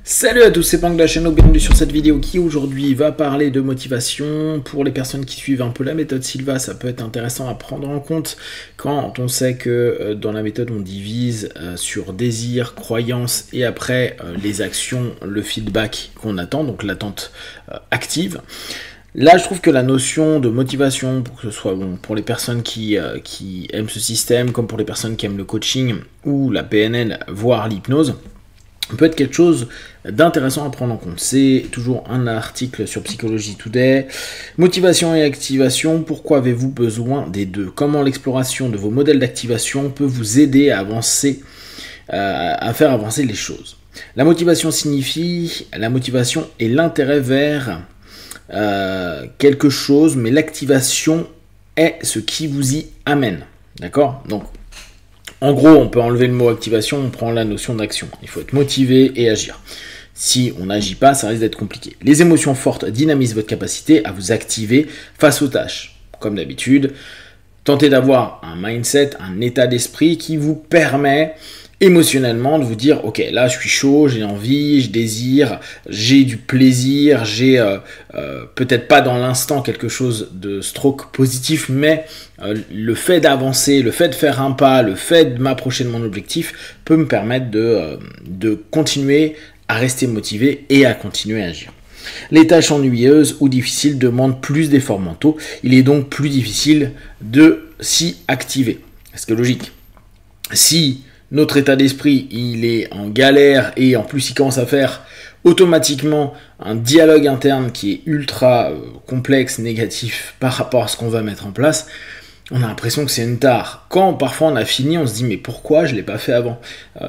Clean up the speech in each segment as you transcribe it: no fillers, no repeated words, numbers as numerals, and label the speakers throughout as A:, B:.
A: Salut à tous, c'est Pang de la chaîne, bienvenue sur cette vidéo qui aujourd'hui va parler de motivation. Pour les personnes qui suivent un peu la méthode Silva, ça peut être intéressant à prendre en compte quand on sait que dans la méthode on divise sur désir, croyance et après les actions, le feedback qu'on attend, donc l'attente active. Là, je trouve que la notion de motivation, pour que ce soit bon, pour les personnes qui aiment ce système, comme pour les personnes qui aiment le coaching ou la PNL, voire l'hypnose, peut être quelque chose d'intéressant à prendre en compte. C'est toujours un article sur Psychology Today. Motivation et activation, pourquoi avez-vous besoin des deux? Comment l'exploration de vos modèles d'activation peut vous aider à avancer, à faire avancer les choses? La motivation signifie la motivation et l'intérêt vers quelque chose, mais l'activation est ce qui vous y amène. D'accord? Donc, en gros, on peut enlever le mot activation, on prend la notion d'action. Il faut être motivé et agir. Si on n'agit pas, ça risque d'être compliqué. Les émotions fortes dynamisent votre capacité à vous activer face aux tâches. Comme d'habitude, tentez d'avoir un mindset, un état d'esprit qui vous permet émotionnellement de vous dire ok, là je suis chaud, j'ai envie, je désire, j'ai du plaisir, j'ai peut-être pas dans l'instant quelque chose de stroke positif, mais le fait d'avancer, le fait de faire un pas, le fait de m'approcher de mon objectif peut me permettre de continuer à rester motivé et à continuer à agir. Les tâches ennuyeuses ou difficiles demandent plus d'efforts mentaux, il est donc plus difficile de s'y activer. C'est logique. Si notre état d'esprit, il est en galère et en plus il commence à faire automatiquement un dialogue interne qui est ultra complexe, négatif par rapport à ce qu'on va mettre en place, on a l'impression que c'est une tare. Quand parfois on a fini, on se dit mais pourquoi je ne l'ai pas fait avant?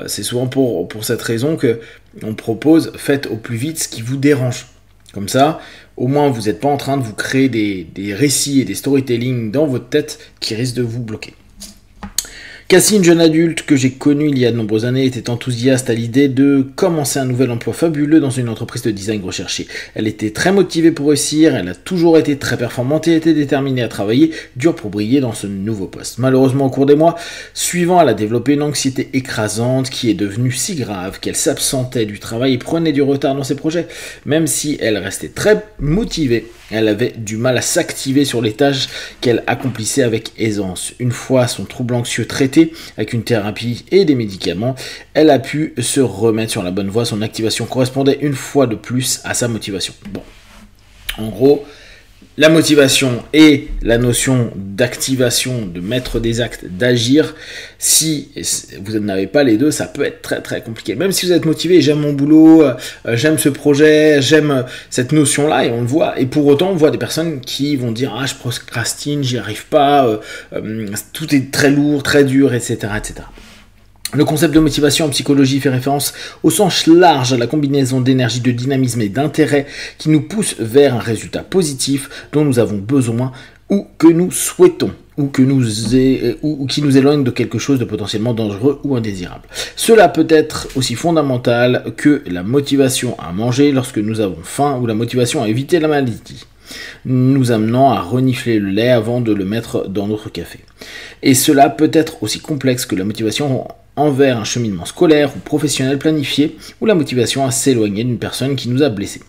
A: C'est souvent pour cette raison que on propose faites au plus vite ce qui vous dérange. Comme ça, au moins vous n'êtes pas en train de vous créer des récits et des storytelling dans votre tête qui risquent de vous bloquer. Cassie, une jeune adulte que j'ai connue il y a de nombreuses années, était enthousiaste à l'idée de commencer un nouvel emploi fabuleux dans une entreprise de design recherchée. Elle était très motivée pour réussir, elle a toujours été très performante et était déterminée à travailler dur pour briller dans ce nouveau poste. Malheureusement, au cours des mois suivants, elle a développé une anxiété écrasante qui est devenue si grave qu'elle s'absentait du travail et prenait du retard dans ses projets. Même si elle restait très motivée, elle avait du mal à s'activer sur les tâches qu'elle accomplissait avec aisance. Une fois son trouble anxieux traité, avec une thérapie et des médicaments, elle a pu se remettre sur la bonne voie. Son activation correspondait une fois de plus à sa motivation. Bon, en gros, la motivation et la notion d'activation, de mettre des actes, d'agir, si vous n'avez pas les deux, ça peut être très très compliqué. Même si vous êtes motivé, j'aime mon boulot, j'aime ce projet, j'aime cette notion-là, et on le voit. Et pour autant, on voit des personnes qui vont dire « Ah, je procrastine, j'y arrive pas, tout est très lourd, très dur, etc. etc. » Le concept de motivation en psychologie fait référence au sens large à la combinaison d'énergie, de dynamisme et d'intérêt qui nous pousse vers un résultat positif dont nous avons besoin ou que nous souhaitons ou qui nous éloigne de quelque chose de potentiellement dangereux ou indésirable. Cela peut être aussi fondamental que la motivation à manger lorsque nous avons faim ou la motivation à éviter la maladie, nous amenant à renifler le lait avant de le mettre dans notre café. Et cela peut être aussi complexe que la motivation envers un cheminement scolaire ou professionnel planifié, ou la motivation à s'éloigner d'une personne qui nous a blessés.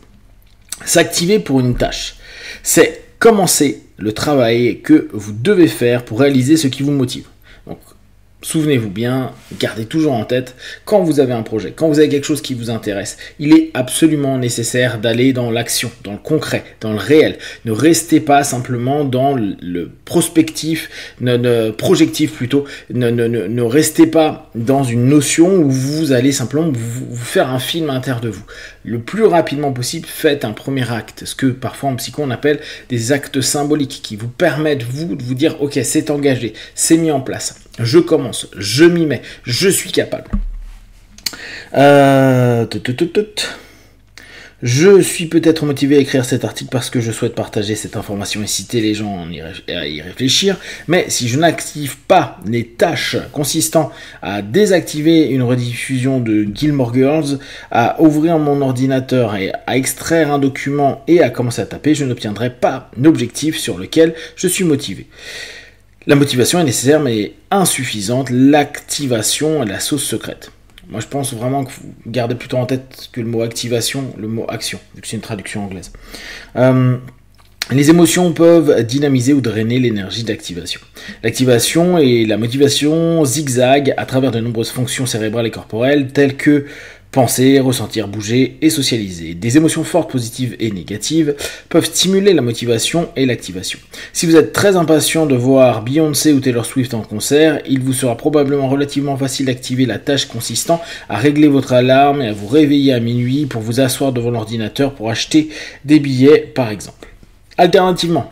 A: S'activer pour une tâche, c'est commencer le travail que vous devez faire pour réaliser ce qui vous motive. Donc, souvenez-vous bien, gardez toujours en tête, quand vous avez un projet, quand vous avez quelque chose qui vous intéresse, il est absolument nécessaire d'aller dans l'action, dans le concret, dans le réel. Ne restez pas simplement dans le prospectif, projectif plutôt. Ne restez pas dans une notion où vous allez simplement vous faire un film à l'intérieur de vous. Le plus rapidement possible, faites un premier acte, ce que parfois en psycho on appelle des actes symboliques qui vous permettent de vous dire ok, c'est engagé, c'est mis en place, je commence, je m'y mets, je suis capable. Je suis peut-être motivé à écrire cet article parce que je souhaite partager cette information et citer les gens à y réfléchir, mais si je n'active pas les tâches consistant à désactiver une rediffusion de Gilmore Girls, à ouvrir mon ordinateur et à extraire un document et à commencer à taper, je n'obtiendrai pas l'objectif sur lequel je suis motivé. La motivation est nécessaire mais insuffisante, l'activation est la sauce secrète. Moi, je pense vraiment que vous gardez plutôt en tête que le mot activation, le mot action, vu que c'est une traduction anglaise. Les émotions peuvent dynamiser ou drainer l'énergie d'activation. L'activation et la motivation zigzaguent à travers de nombreuses fonctions cérébrales et corporelles telles que penser, ressentir, bouger et socialiser. Des émotions fortes, positives et négatives peuvent stimuler la motivation et l'activation. Si vous êtes très impatient de voir Beyoncé ou Taylor Swift en concert, il vous sera probablement relativement facile d'activer la tâche consistant à régler votre alarme et à vous réveiller à minuit pour vous asseoir devant l'ordinateur pour acheter des billets par exemple. Alternativement,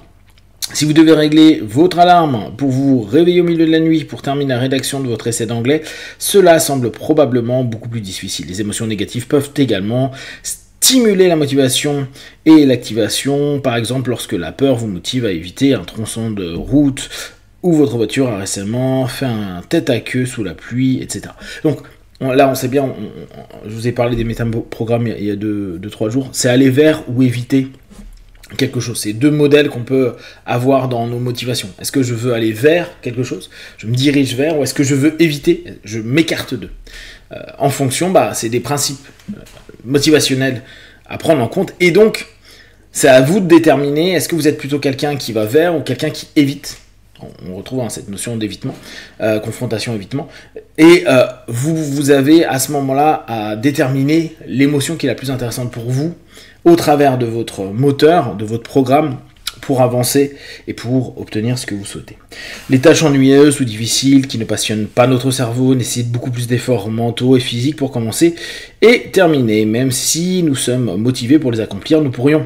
A: si vous devez régler votre alarme pour vous réveiller au milieu de la nuit pour terminer la rédaction de votre essai d'anglais, cela semble probablement beaucoup plus difficile. Les émotions négatives peuvent également stimuler la motivation et l'activation, par exemple lorsque la peur vous motive à éviter un tronçon de route ou votre voiture a récemment fait un tête à queue sous la pluie, etc. Donc là, on sait bien, je vous ai parlé des métaprogrammes il y a 2-3 jours, c'est aller vers ou éviter quelque chose. C'est deux modèles qu'on peut avoir dans nos motivations. Est-ce que je veux aller vers quelque chose, je me dirige vers, ou est-ce que je veux éviter, je m'écarte d'eux. En fonction, c'est des principes motivationnels à prendre en compte, et donc c'est à vous de déterminer, est-ce que vous êtes plutôt quelqu'un qui va vers ou quelqu'un qui évite. On retrouve cette notion d'évitement, confrontation-évitement, et vous avez à ce moment-là à déterminer l'émotion qui est la plus intéressante pour vous, au travers de votre moteur, de votre programme, pour avancer et pour obtenir ce que vous souhaitez. Les tâches ennuyeuses ou difficiles qui ne passionnent pas notre cerveau nécessitent beaucoup plus d'efforts mentaux et physiques pour commencer et terminer. Même si nous sommes motivés pour les accomplir, nous pourrions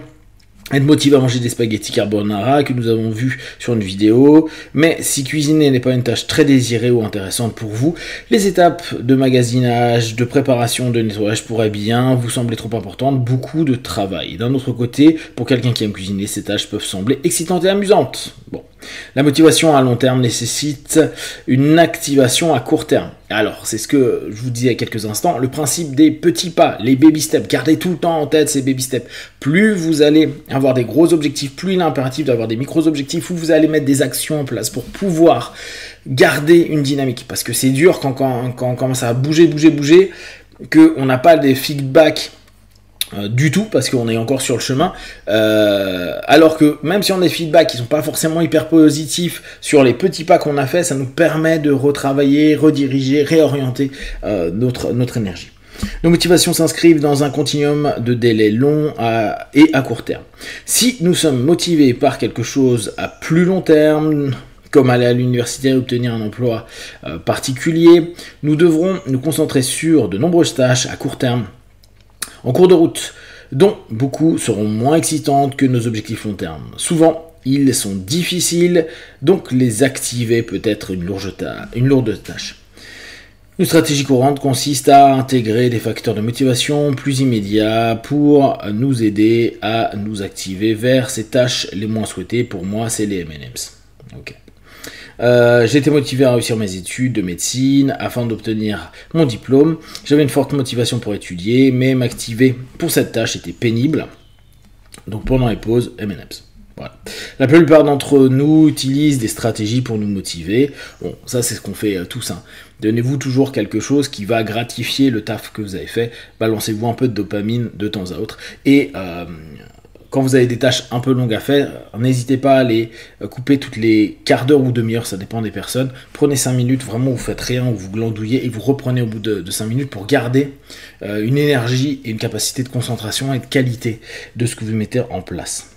A: être motivé à manger des spaghettis carbonara que nous avons vu sur une vidéo, mais si cuisiner n'est pas une tâche très désirée ou intéressante pour vous, les étapes de magasinage, de préparation, de nettoyage pourraient bien vous sembler trop importantes, beaucoup de travail. D'un autre côté, pour quelqu'un qui aime cuisiner, ces tâches peuvent sembler excitantes et amusantes. Bon. La motivation à long terme nécessite une activation à court terme. Alors, c'est ce que je vous disais il y a quelques instants, le principe des petits pas, les baby steps. Gardez tout le temps en tête ces baby steps. Plus vous allez avoir des gros objectifs, plus il est impératif d'avoir des micro-objectifs où vous allez mettre des actions en place pour pouvoir garder une dynamique. Parce que c'est dur quand on commence à bouger, qu'on n'a pas des feedbacks du tout, parce qu'on est encore sur le chemin, alors que même si on a des feedbacks qui sont pas forcément hyper positifs sur les petits pas qu'on a fait, ça nous permet de retravailler, rediriger, réorienter notre énergie. Nos motivations s'inscrivent dans un continuum de délai long et à court terme. Si nous sommes motivés par quelque chose à plus long terme, comme aller à l'université et obtenir un emploi particulier, nous devrons nous concentrer sur de nombreuses tâches à court terme en cours de route, dont beaucoup seront moins excitantes que nos objectifs long terme. Souvent, ils sont difficiles, donc les activer peut être une lourde tâche. Une stratégie courante consiste à intégrer des facteurs de motivation plus immédiats pour nous aider à nous activer vers ces tâches les moins souhaitées. Pour moi, c'est les M&M's. Okay. J'ai été motivé à réussir mes études de médecine afin d'obtenir mon diplôme. J'avais une forte motivation pour étudier, mais m'activer pour cette tâche était pénible. Donc pendant les pauses, M&M's. Voilà. La plupart d'entre nous utilisent des stratégies pour nous motiver. Bon, ça c'est ce qu'on fait tous. Donnez-vous toujours quelque chose qui va gratifier le taf que vous avez fait. Balancez-vous un peu de dopamine de temps à autre. Et quand vous avez des tâches un peu longues à faire, n'hésitez pas à les couper toutes les quarts d'heure ou demi-heure, ça dépend des personnes. Prenez 5 minutes, vraiment vous faites rien, ou vous glandouillez et vous reprenez au bout de 5 minutes pour garder une énergie et une capacité de concentration et de qualité de ce que vous mettez en place.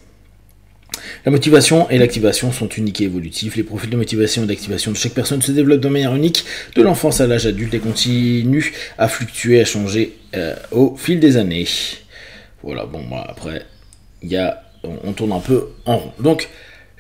A: La motivation et l'activation sont uniques et évolutifs. Les profils de motivation et d'activation de chaque personne se développent de manière unique, de l'enfance à l'âge adulte, et continuent à fluctuer, à changer au fil des années. Voilà, bon, moi après... on tourne un peu en rond. Donc,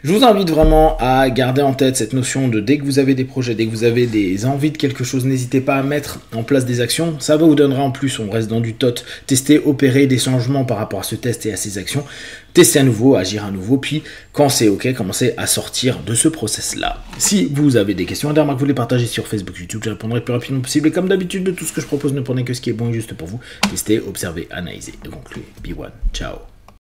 A: je vous invite vraiment à garder en tête cette notion de dès que vous avez des projets, dès que vous avez des envies de quelque chose, n'hésitez pas à mettre en place des actions. Ça va vous donnera en plus, on reste dans du TOT, tester, opérer des changements par rapport à ce test et à ces actions, tester à nouveau, agir à nouveau, puis quand c'est ok, commencer à sortir de ce process-là. Si vous avez des questions, que vous les partagez sur Facebook, YouTube, je répondrai le plus rapidement possible. Et comme d'habitude, de tout ce que je propose, ne prenez que ce qui est bon et juste pour vous. Testez, observez, analysez et concluez. Be one. Ciao.